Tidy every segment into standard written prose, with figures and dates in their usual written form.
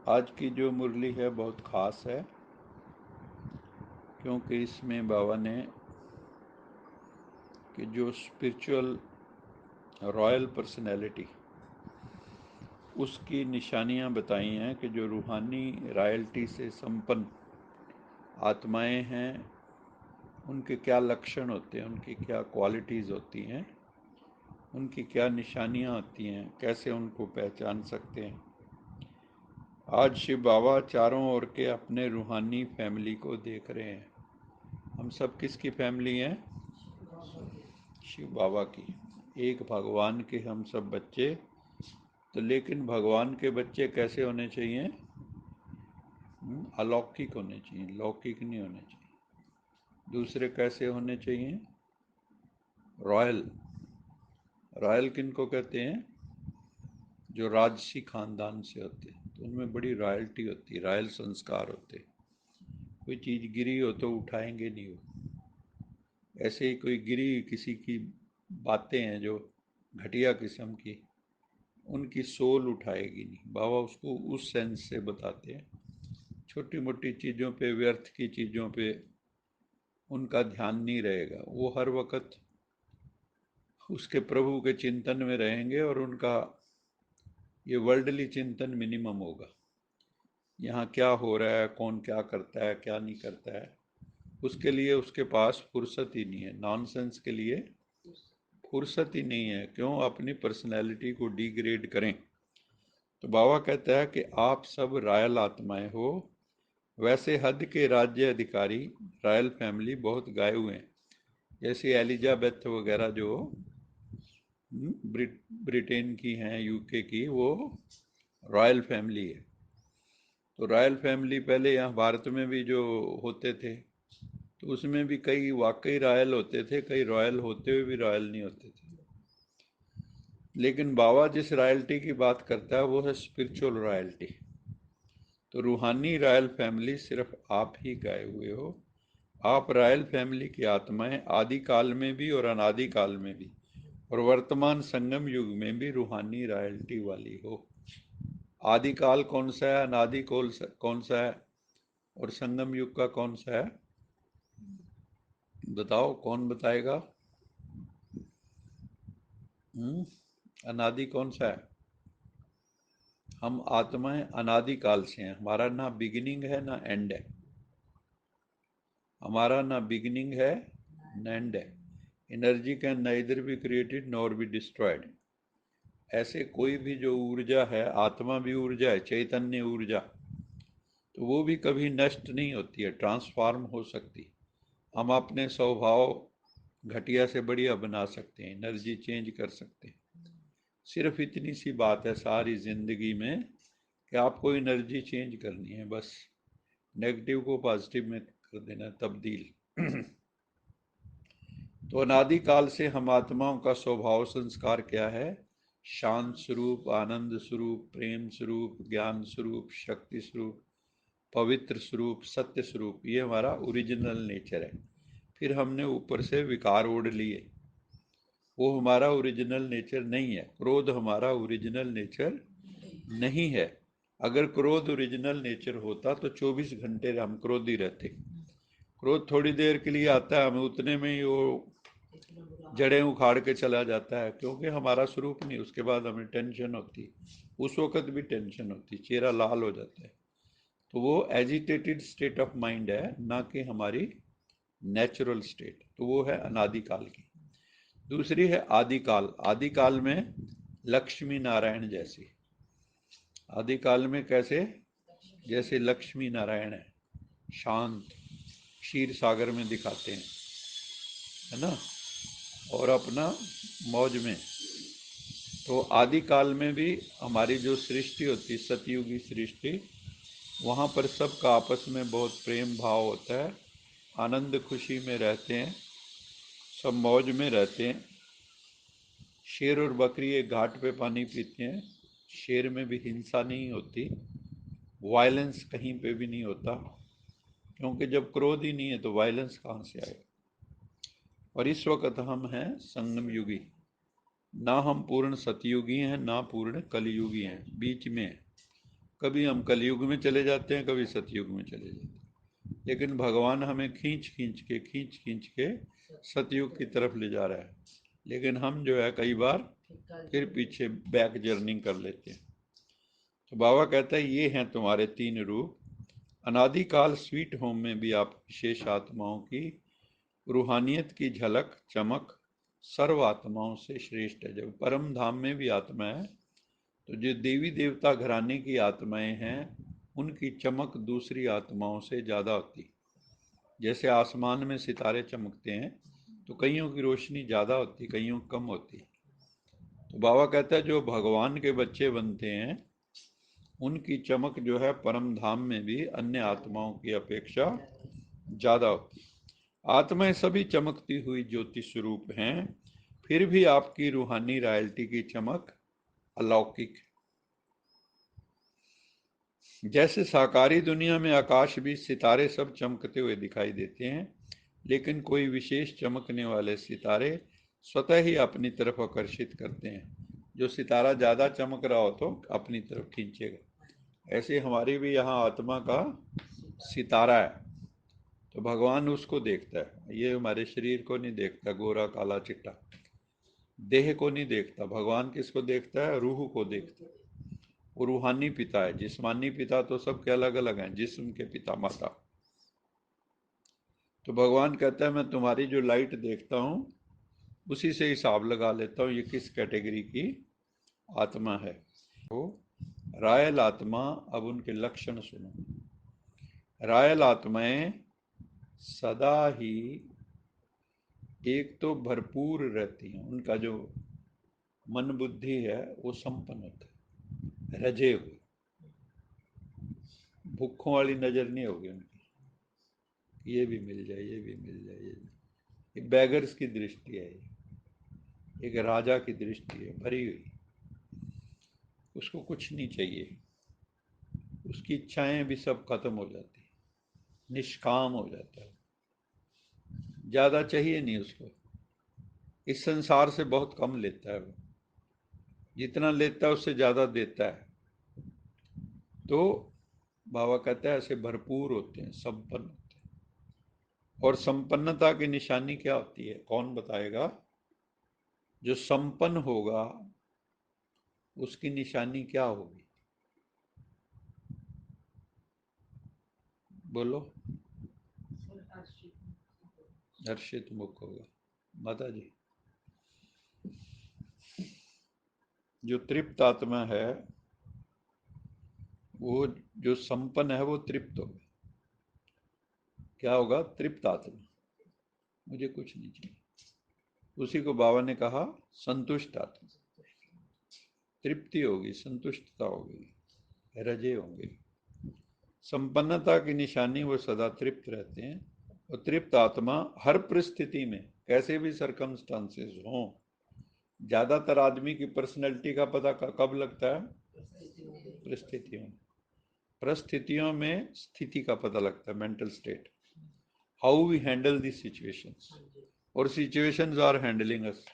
आज की जो मुरली है बहुत ख़ास है, क्योंकि इसमें बाबा ने कि जो स्पिरिचुअल रॉयल पर्सनैलिटी उसकी निशानियां बताई हैं कि जो रूहानी रॉयल्टी से संपन्न आत्माएं हैं उनके क्या लक्षण होते हैं, उनकी क्या क्वालिटीज़ होती हैं, उनकी क्या निशानियां होती हैं, कैसे उनको पहचान सकते हैं। आज शिव बाबा चारों ओर के अपने रूहानी फैमिली को देख रहे हैं। हम सब किसकी फैमिली हैं? शिव बाबा की। एक भगवान के हम सब बच्चे। तो लेकिन भगवान के बच्चे कैसे होने चाहिए? अलौकिक होने चाहिए, लौकिक नहीं होने चाहिए। दूसरे कैसे होने चाहिए? रॉयल। रॉयल किनको कहते हैं? जो राजसी खानदान से होते हैं, तो उनमें बड़ी रॉयल्टी होती है, रॉयल संस्कार होते हैं। कोई चीज़ गिरी हो तो उठाएंगे नहीं वो। ऐसे ही कोई गिरी किसी की बातें हैं जो घटिया किस्म की, उनकी सोल उठाएगी नहीं। बाबा उसको उस सेंस से बताते हैं। छोटी मोटी चीज़ों पे, व्यर्थ की चीज़ों पे उनका ध्यान नहीं रहेगा। वो हर वक्त उसके प्रभु के चिंतन में रहेंगे और उनका ये वर्ल्डली चिंतन मिनिमम होगा। यहाँ क्या हो रहा है, कौन क्या करता है, क्या नहीं करता है, उसके लिए उसके पास फुर्सत ही नहीं है। नॉनसेंस के लिए फुर्सत ही नहीं है। क्यों अपनी पर्सनैलिटी को डिग्रेड करें? तो बाबा कहता है कि आप सब रायल आत्माएं हो। वैसे हद के राज्य अधिकारी, रॉयल फैमिली बहुत गाए हुए हैं, जैसे एलिजाबेथ वगैरह जो ब्रिटेन की हैं, यूके की, वो रॉयल फैमिली है। तो रॉयल फैमिली पहले यहाँ भारत में भी जो होते थे, तो उसमें भी कई वाकई रॉयल होते थे, कई रॉयल होते हुए भी रॉयल नहीं होते थे। लेकिन बाबा जिस रॉयल्टी की बात करता है वो है स्पिरिचुअल रॉयल्टी। तो रूहानी रॉयल फैमिली सिर्फ आप ही गाए हुए हो। आप रॉयल फैमिली की आत्माएं आदि काल में भी और अनादि काल में भी और वर्तमान संगम युग में भी रूहानी रॉयल्टी वाली हो। आदि काल कौन सा है, अनादि कौन सा है, और संगम युग का कौन सा है? बताओ, कौन बताएगा? अनादि कौन सा है? हम आत्माएं अनादि काल से हैं। हमारा ना बिगिनिंग है ना एंड है। हमारा ना बिगिनिंग है ना एंड है। Energy can neither be created nor be destroyed. ऐसे कोई भी जो ऊर्जा है, आत्मा भी ऊर्जा है, चैतन्य ऊर्जा, तो वो भी कभी नष्ट नहीं होती है, ट्रांसफॉर्म हो सकती। हम अपने स्वभाव घटिया से बढ़िया बना सकते हैं, एनर्जी चेंज कर सकते हैं। सिर्फ इतनी सी बात है सारी जिंदगी में कि आपको एनर्जी चेंज करनी है बस। नेगेटिव को पॉजिटिव में कर देना, तब्दील। तो अनादि काल से हम आत्माओं का स्वभाव संस्कार क्या है? शांत स्वरूप, आनंद स्वरूप, प्रेम स्वरूप, ज्ञान स्वरूप, शक्ति स्वरूप, पवित्र स्वरूप, सत्य स्वरूप। ये हमारा ओरिजिनल नेचर है। फिर हमने ऊपर से विकार ओढ़ लिए, वो हमारा ओरिजिनल नेचर नहीं है। क्रोध हमारा ओरिजिनल नेचर नहीं है। अगर क्रोध ओरिजिनल नेचर होता तो 24 घंटे हम क्रोधी रहते। क्रोध थोड़ी देर के लिए आता है, हमें उतने में ही वो जड़ें उखाड़ के चला जाता है, क्योंकि हमारा स्वरूप नहीं। उसके बाद हमें टेंशन होती, उस वक्त भी टेंशन होती, चेहरा लाल हो जाता है। तो वो एजिटेटेड स्टेट ऑफ माइंड है, ना कि हमारी नेचुरल स्टेट। तो वो है अनादिकाल की। दूसरी है आदिकाल। आदिकाल में लक्ष्मी नारायण जैसी। आदिकाल में कैसे? जैसे लक्ष्मी नारायण है, शांत, क्षीर सागर में दिखाते हैं, है ना, और अपना मौज में। तो आदिकाल में भी हमारी जो सृष्टि होती, सतयुगी सृष्टि, वहाँ पर सबका आपस में बहुत प्रेम भाव होता है, आनंद खुशी में रहते हैं, सब मौज में रहते हैं। शेर और बकरी एक घाट पे पानी पीते हैं। शेर में भी हिंसा नहीं होती, वायलेंस कहीं पे भी नहीं होता, क्योंकि जब क्रोध ही नहीं है तो वायलेंस कहाँ से आएगा। और इस वक्त हम हैं संगम युगी। ना हम पूर्ण सतयुगी हैं, ना पूर्ण कलयुगी हैं, बीच में हैं। कभी हम कलयुग में चले जाते हैं, कभी सतयुग में चले जाते हैं, लेकिन भगवान हमें खींच खींच के सतयुग की तरफ ले जा रहा है। लेकिन हम जो है कई बार फिर पीछे बैक जर्निंग कर लेते हैं। तो बाबा कहता है ये हैं तुम्हारे 3 रूप। अनादिकाल स्वीट होम में भी आप विशेष आत्माओं की रूहानियत की झलक चमक सर्व आत्माओं से श्रेष्ठ है। जब परम धाम में भी आत्मा है तो जो देवी देवता घराने की आत्माएं हैं उनकी चमक दूसरी आत्माओं से ज़्यादा होती। जैसे आसमान में सितारे चमकते हैं तो कईयों की रोशनी ज़्यादा होती, कईयों कम होती। तो बाबा कहता है जो भगवान के बच्चे बनते हैं उनकी चमक जो है परम धाम में भी अन्य आत्माओं की अपेक्षा ज़्यादा होती। आत्माएं सभी चमकती हुई ज्योति स्वरूप हैं, फिर भी आपकी रूहानी रॉयल्टी की चमक अलौकिक है। जैसे साकारी दुनिया में आकाश भी सितारे सब चमकते हुए दिखाई देते हैं, लेकिन कोई विशेष चमकने वाले सितारे स्वतः ही अपनी तरफ आकर्षित करते हैं। जो सितारा ज़्यादा चमक रहा हो तो अपनी तरफ खींचेगा। ऐसे हमारी भी यहाँ आत्मा का सितारा है, तो भगवान उसको देखता है। ये हमारे शरीर को नहीं देखता, गोरा काला चिट्टा, देह को नहीं देखता। भगवान किसको देखता है? रूह को देखता है। वो रूहानी पिता है। जिस्मानी पिता तो सबके अलग अलग हैं, जिस्म के पिता माता। तो भगवान कहता है मैं तुम्हारी जो लाइट देखता हूँ उसी से हिसाब लगा लेता हूँ ये किस कैटेगरी की आत्मा है। तो रायल आत्मा, अब उनके लक्षण सुनो। रायल आत्माएं सदा ही एक तो भरपूर रहती हैं, उनका जो मन बुद्धि है वो संपन्न होता है, रजे हुए, भूखों वाली नजर नहीं होगी उनकी, ये भी मिल जाए, ये भी मिल जाए, ये भी। एक बैगर्स की दृष्टि है, एक राजा की दृष्टि है, भरी हुई। उसको कुछ नहीं चाहिए, उसकी इच्छाएं भी सब खत्म हो जाती, निष्काम हो जाता है, ज्यादा चाहिए नहीं उसको। इस संसार से बहुत कम लेता है वो, जितना लेता है उससे ज्यादा देता है। तो बाबा कहता है ऐसे भरपूर होते हैं, संपन्न होते हैं। और संपन्नता की निशानी क्या होती है, कौन बताएगा? जो संपन्न होगा उसकी निशानी क्या होगी? बोलो। हर्षित मुख होगा। माता जी, जो तृप्त आत्मा है वो, जो संपन्न है वो तृप्त होगा। क्या होगा? तृप्त आत्मा, मुझे कुछ नहीं चाहिए। उसी को बाबा ने कहा संतुष्ट आत्मा। तृप्ति होगी, संतुष्टता होगी, रजे होंगे। संपन्नता की निशानी वो सदा तृप्त रहते हैं। और तृप्त आत्मा हर परिस्थिति में, कैसे भी सरकमस्टांसेस हों, ज्यादातर आदमी की पर्सनैलिटी का पता कब लगता है? परिस्थितियों में। परिस्थितियों में स्थिति का पता लगता है, mental state, how we handle this situations, और सिचुएशंस आर हैंडलिंग अस।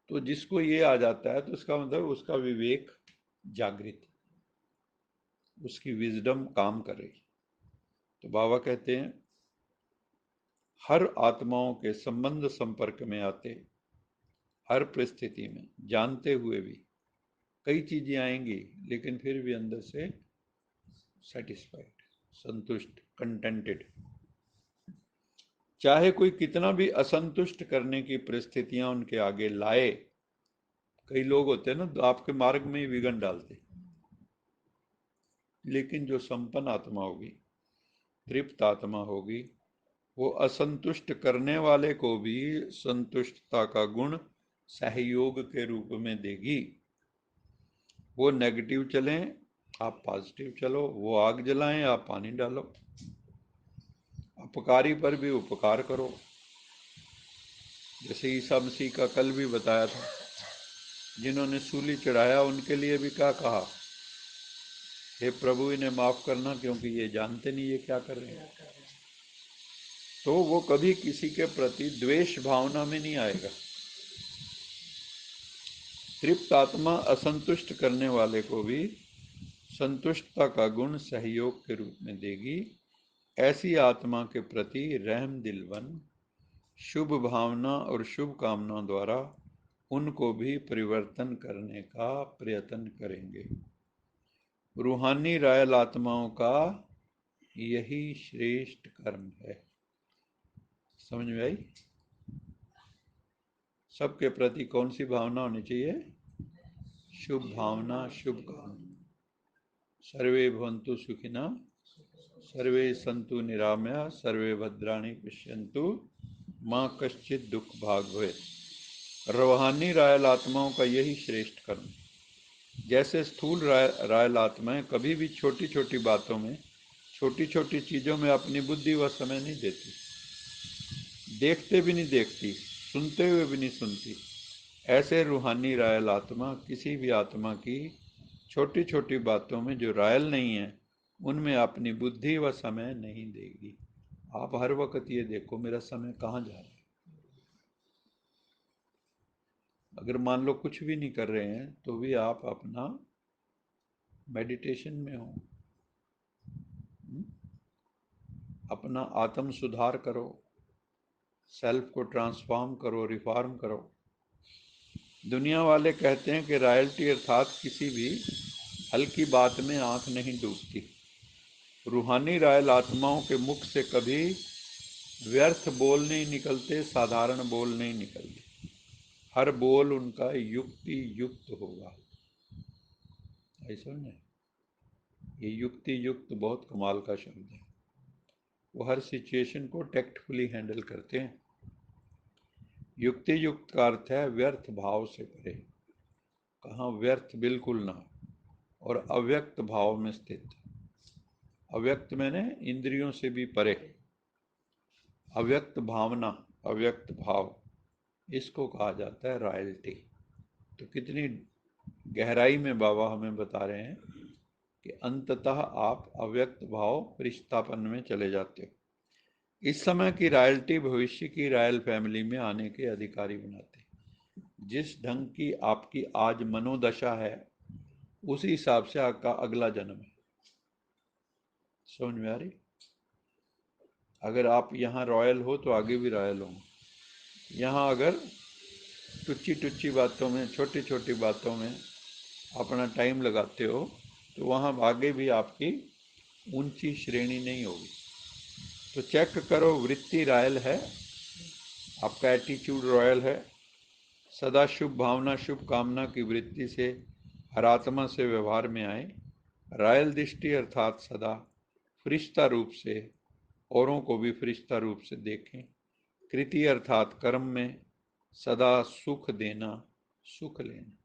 तो जिसको ये आ जाता है तो उसका मतलब उसका विवेक जागृत, उसकी विजडम काम कर रही। तो बाबा कहते हैं हर आत्माओं के संबंध संपर्क में आते, हर परिस्थिति में जानते हुए भी कई चीजें आएंगी, लेकिन फिर भी अंदर से सेटिस्फाइड, संतुष्ट, कंटेंटेड। चाहे कोई कितना भी असंतुष्ट करने की परिस्थितियां उनके आगे लाए। कई लोग होते हैं ना तो आपके मार्ग में ही विघ्न डालते, लेकिन जो संपन्न आत्मा होगी, तृप्त आत्मा होगी, वो असंतुष्ट करने वाले को भी संतुष्टता का गुण सहयोग के रूप में देगी। वो नेगेटिव चलें, आप पॉजिटिव चलो, वो आग जलाएं, आप पानी डालो, अपकारी पर भी उपकार करो। जैसे ईसा मसीह का कल भी बताया था, जिन्होंने सूली चढ़ाया उनके लिए भी क्या कहा? हे प्रभु इन्हें माफ करना क्योंकि ये जानते नहीं ये क्या कर रहे हैं। तो वो कभी किसी के प्रति द्वेष भावना में नहीं आएगा। तृप्त आत्मा असंतुष्ट करने वाले को भी संतुष्टता का गुण सहयोग के रूप में देगी। ऐसी आत्मा के प्रति रहम दिल बन शुभ भावना और शुभ कामना द्वारा उनको भी परिवर्तन करने का प्रयत्न करेंगे। रूहानी रायल आत्माओं का यही श्रेष्ठ कर्म है। समझ में आई? सबके प्रति कौन सी भावना होनी चाहिए? शुभ भावना, शुभ कामना। सर्वे भवन्तु सुखिनः, सर्वे सन्तु निरामया, सर्वे भद्राणि पश्यन्तु, माँ कश्चित दुख भाग भवेत्। रूहानी रायल आत्माओं का यही श्रेष्ठ कर्म। जैसे स्थूल रायल आत्माएं कभी भी छोटी छोटी बातों में, छोटी छोटी चीजों में अपनी बुद्धि व समय नहीं देती, देखते भी नहीं देखती, सुनते हुए भी नहीं सुनती। ऐसे रूहानी रायल आत्मा किसी भी आत्मा की छोटी छोटी बातों में जो रायल नहीं है उनमें अपनी बुद्धि व समय नहीं देगी। आप हर वक्त ये देखो मेरा समय कहाँ जा रहा है। अगर मान लो कुछ भी नहीं कर रहे हैं तो भी आप अपना मेडिटेशन में हो। अपना आत्म सुधार करो, सेल्फ को ट्रांसफॉर्म करो, रिफॉर्म करो। दुनिया वाले कहते हैं कि रॉयल्टी अर्थात किसी भी हल्की बात में आंख नहीं डूबती। रूहानी रायल आत्माओं के मुख से कभी व्यर्थ बोल नहीं निकलते, साधारण बोल नहीं निकलते। हर बोल उनका युक्ति युक्त होगा। ऐसा नहीं, ये युक्ति युक्त बहुत कमाल का शब्द है। वो हर सिचुएशन को टैक्टफुली हैंडल करते हैं। युक्ति युक्त का अर्थ है व्यर्थ भाव से परे। कहाँ व्यर्थ बिल्कुल ना, और अव्यक्त भाव में स्थित। अव्यक्त मैंने इंद्रियों से भी परे। अव्यक्त भावना, अव्यक्त भाव, इसको कहा जाता है रॉयल्टी। तो कितनी गहराई में बाबा हमें बता रहे हैं कि अंततः आप अव्यक्त भाव रिश्तापन में चले जाते हो। इस समय की रॉयल्टी भविष्य की रॉयल फैमिली में आने के अधिकारी बनाते हैं। जिस ढंग की आपकी आज मनोदशा है उसी हिसाब से आपका अगला जन्म है। समझ में आ रही? अगर आप यहाँ रॉयल हो तो आगे भी रॉयल हो। यहाँ अगर टुच्ची टुच्ची बातों में, छोटी छोटी बातों में अपना टाइम लगाते हो तो वहाँ आगे भी आपकी ऊंची श्रेणी नहीं होगी। तो चेक करो, वृत्ति रॉयल है, आपका एटीट्यूड रॉयल है। सदा शुभ भावना, शुभ कामना की वृत्ति से हर आत्मा से व्यवहार में आए। रॉयल दृष्टि अर्थात सदा फरिश्ता रूप से औरों को भी फरिश्ता रूप से देखें। कृति अर्थात कर्म में सदा सुख देना, सुख लेना,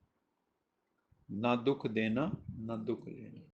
ना दुख देना, ना दुख लेना।